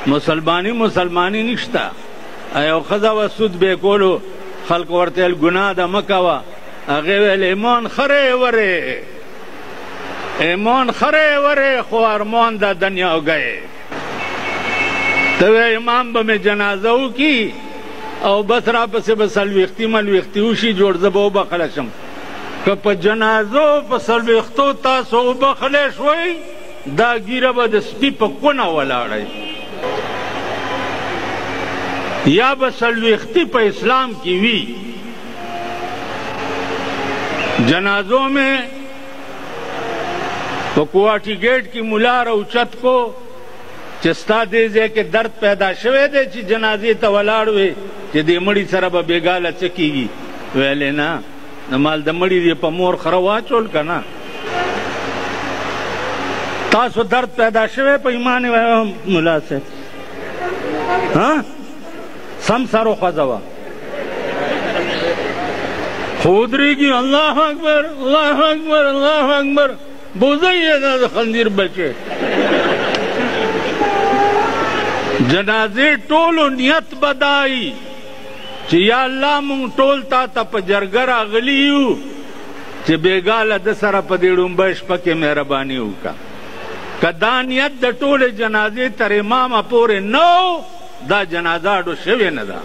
مسلمانی نشته. یو ښځه وه سود به یې کولو، خلکو ورته ویل ګناه ده مه کوه. هغې ویل ایمان خرې ورې، ایمان خرې ورې خو ارمان ده دنیا گئے. ته وایې امام به مې جنازه وکړي او بس راپسې به څلوېښتي ملوېښتي وشي جوړ زه به وبخښلی شم. که په جنازو په څلوېښتو تاسو وبخښلی شوئ، دا ګیره به د سپي په کونه ولاړئ. یا به څلوېښتي په اسلام کې وي. جنازوں میں په کوواټي ګیټ کې ملا راوچت کو چې ستا دې ځای کې درد پیدا شوی دی چې جنازې ته ولاړ وې چې دې مړي سره به بېګاله څه کېږي؟ ویلې نه، د مال د مړي دې په مور خره واچول که نه؟ تاسو درد پیدا شوی په ایمان وایم ملا صاحب سم سر وخوځوه خو ودرېږي الله اکبر الله اکبر الله اکبر بوزۍ یې ده د خنزیر بچې. جنازې ټولو نیت به دا وي چې یا الله مونږ ټول تا ته په جرګه راغلي یو چې بېګاله ده سره په دې ړومبۍ شپه کې مهرباني وکړه. که دا نیت د ټولې جنازې تر امامه پورې نه و، دا جنازه اډو شوې نه ده.